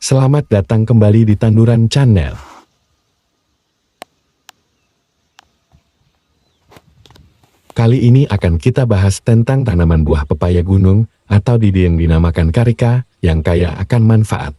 Selamat datang kembali di Tanduran Channel. Kali ini akan kita bahas tentang tanaman buah pepaya gunung atau yang dinamakan karika yang kaya akan manfaat.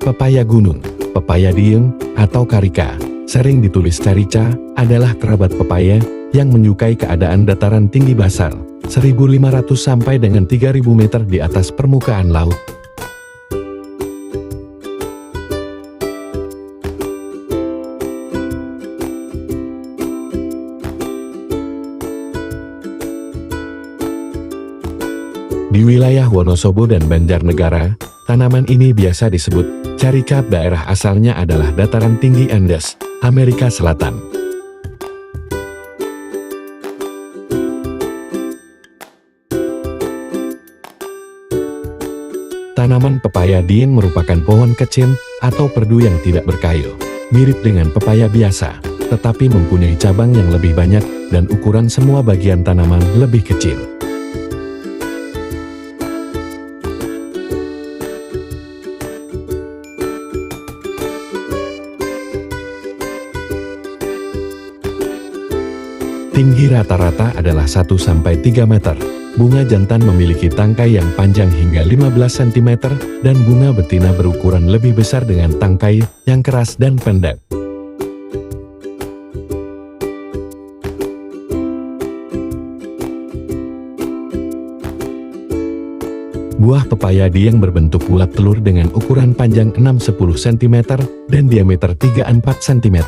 Pepaya gunung, pepaya dieng, atau karika, sering ditulis carica, adalah kerabat pepaya yang menyukai keadaan dataran tinggi basal, 1.500 sampai dengan 3.000 meter di atas permukaan laut. Di wilayah Wonosobo dan Banjarnegara, tanaman ini biasa disebut carika. Daerah asalnya adalah dataran tinggi Andes, Amerika Selatan. Tanaman pepaya dieng merupakan pohon kecil atau perdu yang tidak berkayu, mirip dengan pepaya biasa, tetapi mempunyai cabang yang lebih banyak dan ukuran semua bagian tanaman lebih kecil. Tinggi rata-rata adalah 1-3 meter. Bunga jantan memiliki tangkai yang panjang hingga 15 cm, dan bunga betina berukuran lebih besar dengan tangkai yang keras dan pendek. Buah pepaya dieng berbentuk bulat telur dengan ukuran panjang 6-10 cm dan diameter 3-4 cm.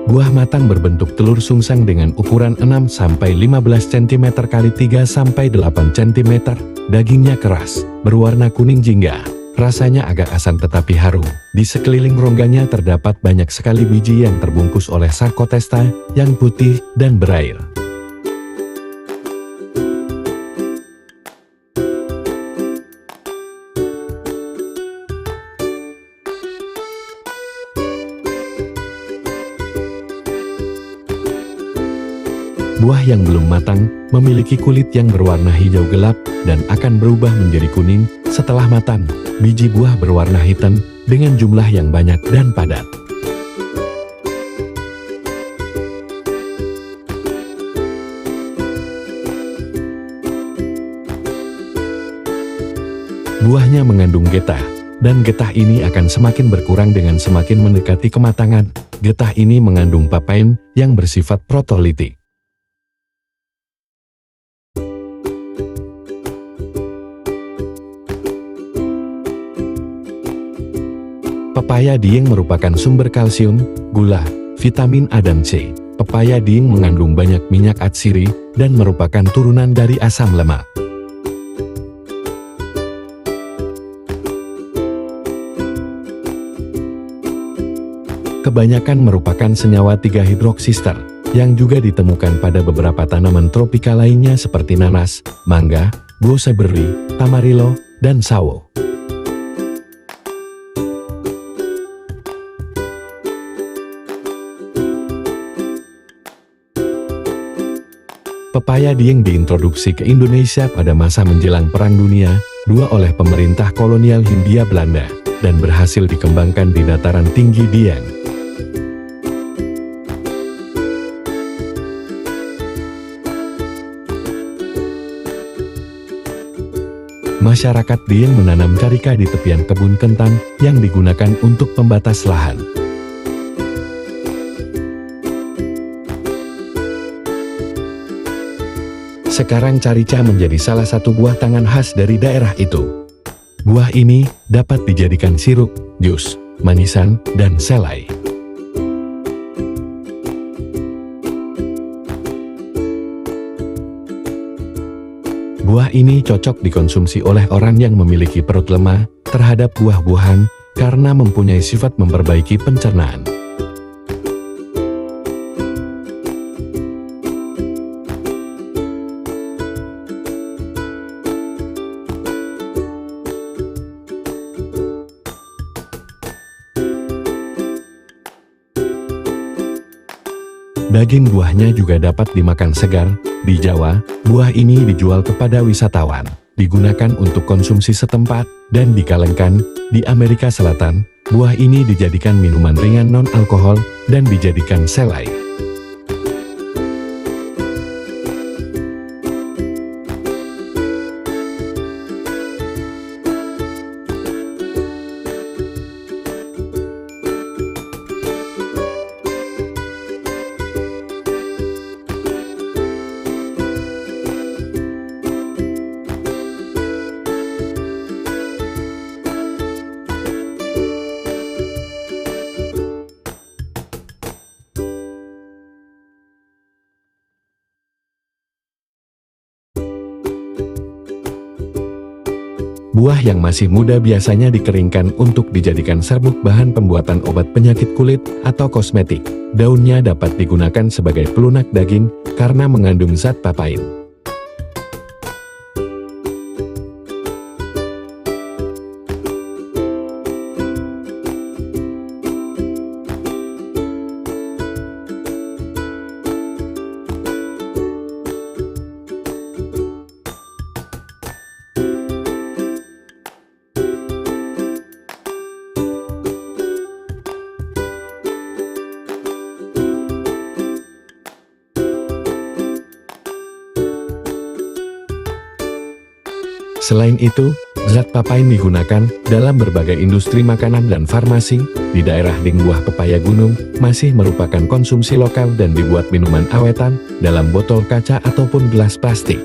Buah matang berbentuk telur sungsang dengan ukuran 6-15 cm x 3-8 cm, dagingnya keras, berwarna kuning jingga, rasanya agak asam tetapi harum. Di sekeliling rongganya terdapat banyak sekali biji yang terbungkus oleh sarkotesta yang putih dan berair. Buah yang belum matang memiliki kulit yang berwarna hijau gelap dan akan berubah menjadi kuning setelah matang. Biji buah berwarna hitam dengan jumlah yang banyak dan padat. Buahnya mengandung getah, dan getah ini akan semakin berkurang dengan semakin mendekati kematangan. Getah ini mengandung papain yang bersifat protolitik. Pepaya dieng merupakan sumber kalsium, gula, vitamin A dan C. Pepaya dieng mengandung banyak minyak atsiri dan merupakan turunan dari asam lemak. Kebanyakan merupakan senyawa 3-hidroksister, yang juga ditemukan pada beberapa tanaman tropika lainnya seperti nanas, mangga, gooseberry, tamarillo, dan sawo. Pepaya dieng diintroduksi ke Indonesia pada masa menjelang Perang Dunia II oleh pemerintah kolonial Hindia Belanda, dan berhasil dikembangkan di dataran tinggi Dieng. Masyarakat Dieng menanam carika di tepian kebun kentan yang digunakan untuk pembatas lahan. Sekarang carica menjadi salah satu buah tangan khas dari daerah itu. Buah ini dapat dijadikan sirup, jus, manisan, dan selai. Buah ini cocok dikonsumsi oleh orang yang memiliki perut lemah terhadap buah-buahan karena mempunyai sifat memperbaiki pencernaan. Daging buahnya juga dapat dimakan segar. Di Jawa, buah ini dijual kepada wisatawan, digunakan untuk konsumsi setempat, dan dikalengkan. Di Amerika Selatan, buah ini dijadikan minuman ringan non-alkohol dan dijadikan selai. Buah yang masih muda biasanya dikeringkan untuk dijadikan serbuk bahan pembuatan obat penyakit kulit atau kosmetik. Daunnya dapat digunakan sebagai pelunak daging karena mengandung zat papain. Selain itu, zat papain digunakan dalam berbagai industri makanan dan farmasi. Di daerah Ding buah pepaya gunung masih merupakan konsumsi lokal dan dibuat minuman awetan dalam botol kaca ataupun gelas plastik.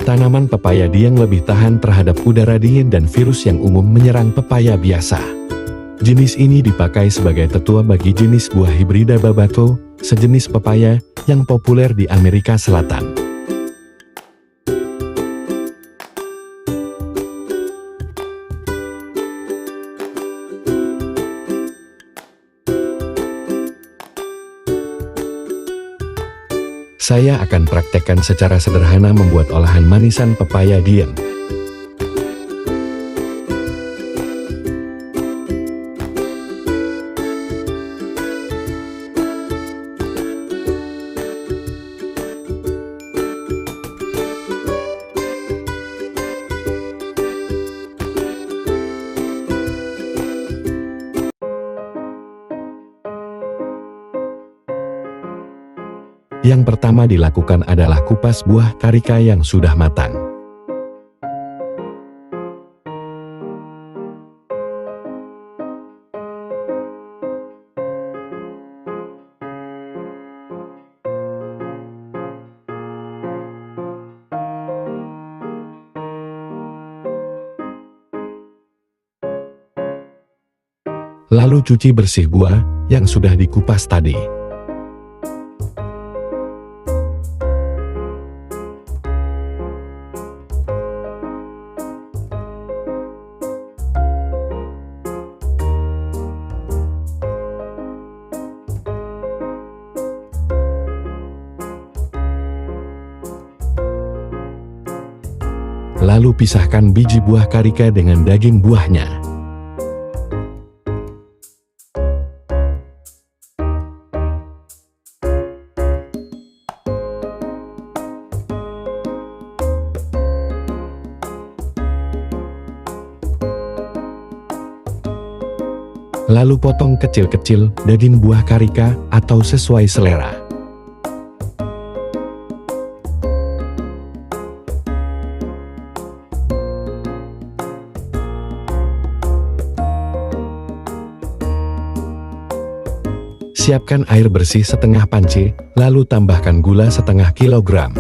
Tanaman pepaya Dieng lebih tahan terhadap udara dingin dan virus yang umum menyerang pepaya biasa. Jenis ini dipakai sebagai tetua bagi jenis buah hibrida Babato, sejenis pepaya yang populer di Amerika Selatan. Saya akan praktekkan secara sederhana membuat olahan manisan pepaya Dieng. Yang pertama dilakukan adalah kupas buah karika yang sudah matang. Lalu cuci bersih buah yang sudah dikupas tadi. Lalu pisahkan biji buah karika dengan daging buahnya. Lalu potong kecil-kecil daging buah karika atau sesuai selera. Siapkan air bersih setengah panci, lalu tambahkan gula setengah kilogram.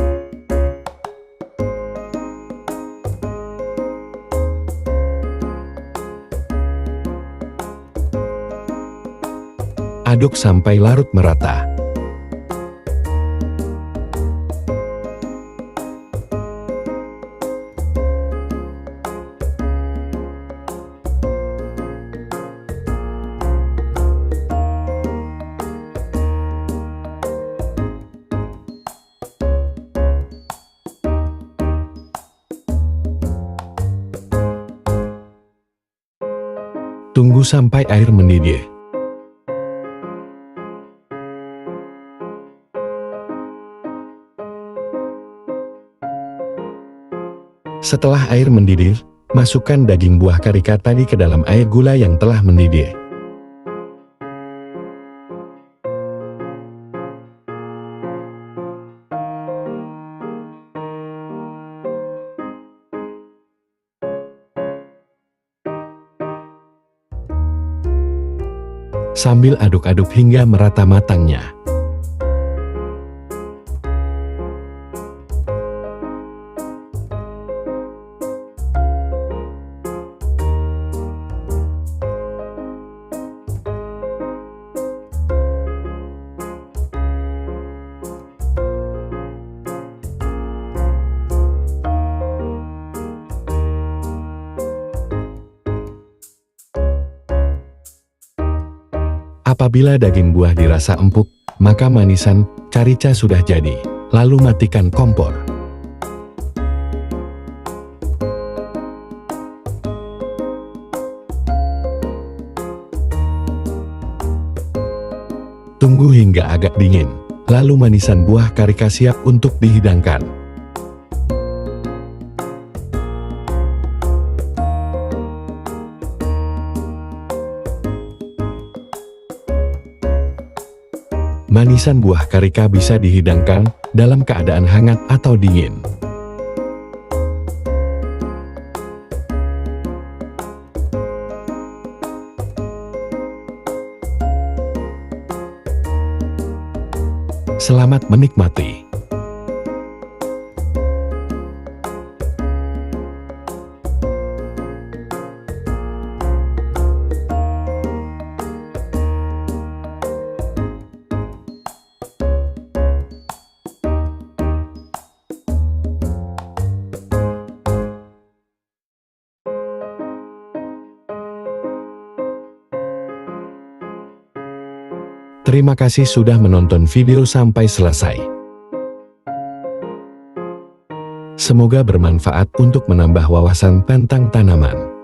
Aduk sampai larut merata. Tunggu sampai air mendidih. Setelah air mendidih, masukkan daging buah karika tadi ke dalam air gula yang telah mendidih. Sambil aduk-aduk hingga merata matangnya. Apabila daging buah dirasa empuk, maka manisan karica sudah jadi. Lalu matikan kompor. Tunggu hingga agak dingin. Lalu manisan buah karika siap untuk dihidangkan. Manisan buah karika bisa dihidangkan dalam keadaan hangat atau dingin. Selamat menikmati. Terima kasih sudah menonton video sampai selesai. Semoga bermanfaat untuk menambah wawasan tentang tanaman.